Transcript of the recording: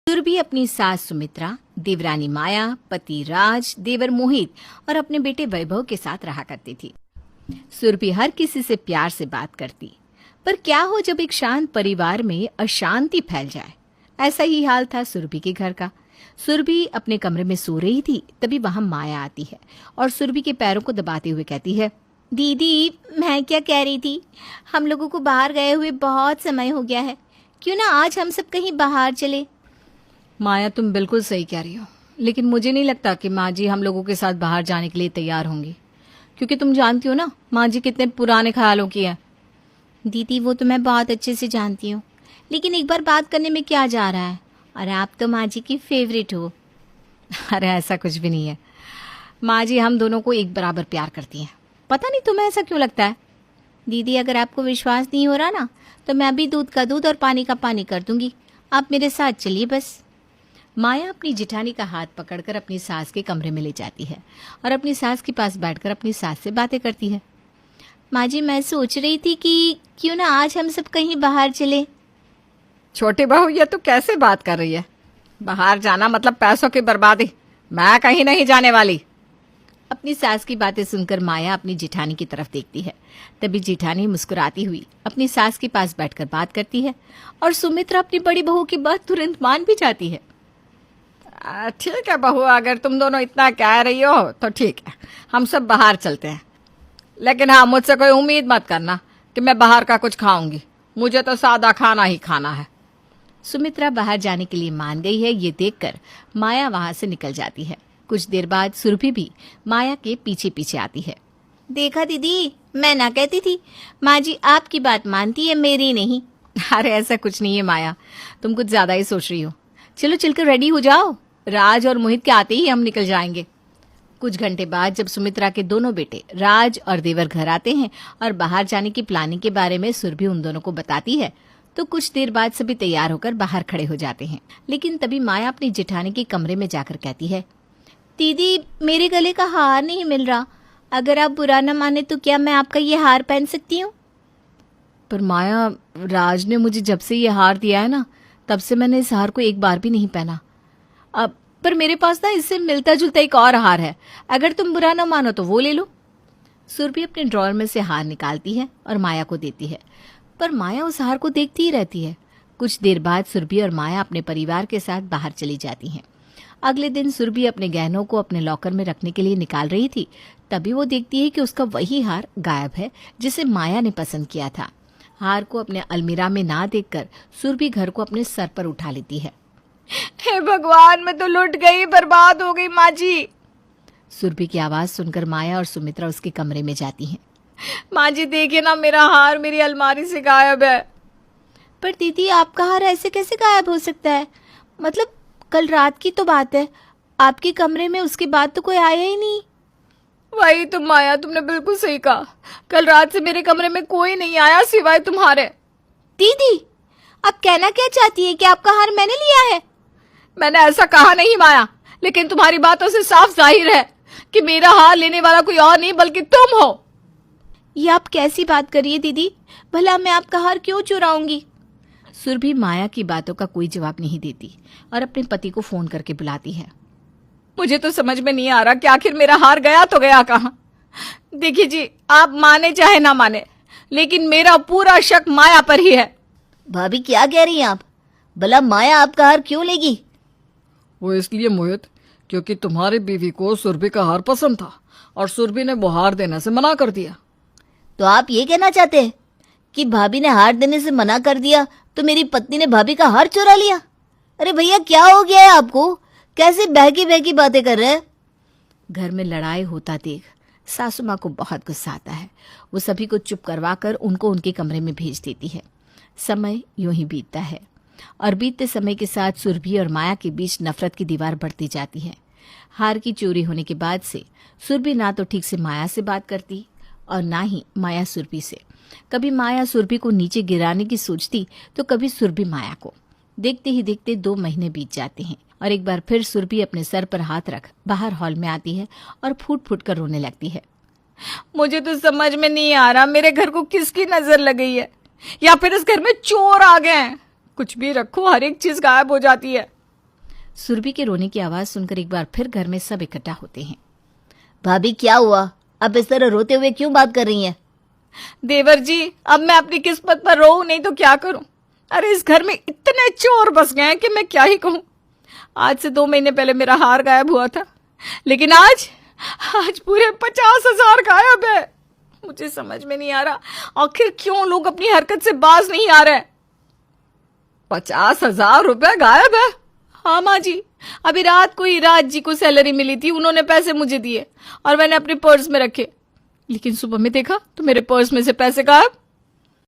सुरभि अपनी सास सुमित्रा, देवरानी माया, पति राज, देवर मोहित और अपने बेटे वैभव के साथ रहा करती थी। सुरभि हर किसी से प्यार से बात करती, पर क्या हो जब एक शांत परिवार में अशांति फैल जाए। ऐसा ही हाल था सुरभि के घर का। सुरभि अपने कमरे में सो रही थी, तभी वहां माया आती है और सुरभि के पैरों को दबाते हुए कहती है, दीदी मैं क्या कह रही थी, हम लोगों को बाहर गए हुए बहुत समय हो गया है, क्यों ना आज हम सब कहीं बाहर चले। माया तुम बिल्कुल सही कह रही हो, लेकिन मुझे नहीं लगता कि माँ जी हम लोगों के साथ बाहर जाने के लिए तैयार होंगी, क्योंकि तुम जानती हो ना माँ जी कितने पुराने ख्यालों की है। दीदी वो तो मैं बहुत अच्छे से जानती हूँ, लेकिन एक बार बात करने में क्या जा रहा है, और आप तो माँ जी की फेवरेट हो। अरे ऐसा कुछ भी नहीं है, माँ जी हम दोनों को एक बराबर प्यार करती हैं। पता नहीं तुम्हें ऐसा क्यों लगता है। दीदी अगर आपको विश्वास नहीं हो रहा ना, तो मैं अभी दूध का दूध और पानी का पानी कर दूंगी, आप मेरे साथ चलिए बस। माया अपनी जिठानी का हाथ पकड़कर अपनी सास के कमरे में ले जाती है और अपनी सास के पास बैठकर अपनी सास से बातें करती है। माँ जी मैं सोच रही थी कि क्यों ना आज हम सब कहीं बाहर चले। छोटी बहू ये तो कैसे बात कर रही है, बाहर जाना मतलब पैसों की बर्बादी, मैं कहीं नहीं जाने वाली। अपनी सास की बातें सुनकर माया अपनी जिठानी की तरफ देखती है। तभी जिठानी मुस्कुराती हुई अपनी सास के पास बैठकर बात करती है और सुमित्रा अपनी बड़ी बहू की बात तुरंत मान भी जाती है। ठीक है बहू, अगर तुम दोनों इतना कह रही हो तो ठीक है, हम सब बाहर चलते हैं। लेकिन हाँ, मुझसे कोई उम्मीद मत करना कि मैं बाहर का कुछ खाऊंगी, मुझे तो सादा खाना ही खाना है। सुमित्रा बाहर जाने के लिए मान गई है, ये देखकर माया वहां से निकल जाती है। कुछ देर बाद सुरभि भी माया के पीछे पीछे आती है। देखा दीदी, मैं ना कहती थी, माँ जी आपकी बात मानती है, मेरी नहीं। अरे ऐसा कुछ नहीं है माया, तुम कुछ ज्यादा ही सोच रही हो। चलो चलकर रेडी हो जाओ, राज और मोहित के आते ही हम निकल जाएंगे। कुछ घंटे बाद जब सुमित्रा के दोनों बेटे राज और देवर घर आते हैं और बाहर जाने की प्लानिंग के बारे में सुरभि उन दोनों को बताती है, तो कुछ देर बाद सभी तैयार होकर बाहर खड़े हो जाते हैं। लेकिन तभी माया अपनी जेठानी के कमरे में जाकर कहती है, दीदी मेरे गले का हार नहीं मिल रहा, अगर आप बुरा न माने तो क्या मैं आपका ये हार पहन सकती हूँ। पर माया, राज ने मुझे जब से ये हार दिया है ना, तब से मैंने इस हार को एक बार भी नहीं पहना। अब पर मेरे पास ना इससे मिलता जुलता एक और हार है, अगर तुम बुरा न मानो तो वो ले लो। सुरभि अपने ड्रॉअर में से हार निकालती है और माया को देती है, पर माया उस हार को देखती ही रहती है। कुछ देर बाद सुरभि और माया अपने परिवार के साथ बाहर चली जाती हैं। अगले दिन सुरभि अपने गहनों को अपने लॉकर में रखने के लिए निकाल रही थी, तभी वो देखती है कि उसका वही हार गायब है जिसे माया ने पसंद किया था। हार को अपने अलमीरा में ना देखकर सुरभि घर को अपने सर पर उठा लेती है। हे भगवान, मैं तो लुट गई, बर्बाद हो गई माँ जी। सुरभि की आवाज सुनकर माया और सुमित्रा उसके कमरे में जाती हैं। माँ जी देखिए ना, मेरा हार मेरी अलमारी से गायब है। पर दीदी आपका हार ऐसे कैसे गायब हो सकता है, मतलब कल रात की तो बात है, आपके कमरे में उसके बाद तो कोई आया ही नहीं। वही तो माया, तुमने बिल्कुल सही कहा, कल रात से मेरे कमरे में कोई नहीं आया सिवाय तुम्हारे। दीदी आप कहना क्या चाहती है कि आपका हार मैंने लिया है। मैंने ऐसा कहा नहीं माया, लेकिन तुम्हारी बातों से साफ जाहिर है कि मेरा हार लेने वाला कोई और नहीं बल्कि तुम हो। ये आप कैसी बात करिए दीदी, भला मैं आपका हार क्यों चुराऊंगी। सुरभि माया की बातों का कोई जवाब नहीं देती और अपने पति को फोन करके बुलाती है। मुझे तो समझ में नहीं आ रहा कि आखिर मेरा हार गया तो गया कहाँ। देखिए जी, आप माने चाहे ना माने, लेकिन मेरा पूरा शक माया पर ही है। भाभी क्या कह रही हैं आप, भला माया आपका हार क्यों लेगी। वो इसलिए मोहित, क्योंकि तुम्हारी बीवी को सुरभि का हार पसंद था और सुरभि ने वो हार देने से मना कर दिया। तो आप ये कहना चाहते हैं कि भाभी ने हार देने से मना कर दिया तो मेरी पत्नी ने भाभी का हार चुरा लिया। अरे भैया क्या हो गया है आपको, कैसे बहकी बहकी बातें कर रहे हैं। घर में लड़ाई होता देख सासू माँ को बहुत गुस्सा आता है। वो सभी को चुप करवा कर उनको उनके कमरे में भेज देती है। समय यूं ही बीतता है और बीतते समय के साथ सुरभि और माया के बीच नफरत की दीवार बढ़ती जाती है। हार की चोरी होने के बाद से सुरभि ना तो ठीक से माया से बात करती और ना ही माया सुरभि से। कभी माया सुरभि को नीचे गिराने की सोचती तो कभी सुरभि माया को। देखते ही देखते 2 महीने बीत जाते हैं और एक बार फिर सुरभि अपने सर पर हाथ रख बाहर हॉल में आती है और फूट फूट कर रोने लगती है। मुझे तो समझ में नहीं आ रहा, मेरे घर को किसकी नजर लग गई है, या फिर इस घर में चोर आ गए हैं। कुछ भी रखो, हर एक चीज गायब हो जाती है। सुरभि के रोने की आवाज सुनकर एक बार फिर घर में सब इकट्ठा होते हैं। भाभी क्या हुआ? आप इस तरह रोते हुए क्यों बात कर रही हैं? देवर जी, अब मैं अपनी किस्मत पर रोऊं नहीं तो क्या करूं? अरे इस घर में इतने चोर बस गए हैं कि मैं क्या ही कहूं। आज से 2 महीने पहले मेरा हार गायब हुआ था, लेकिन आज पूरे 50,000 गायब है। मुझे समझ में नहीं आ रहा आखिर क्यों लोग अपनी हरकत से बाज नहीं आ रहे। 50,000 रुपए गायब है? हाँ माँ जी, अभी रात को ही राज जी को सैलरी मिली थी, उन्होंने पैसे मुझे दिए और मैंने अपने पर्स में रखे, लेकिन सुबह में देखा तो मेरे पर्स में से पैसे गायब।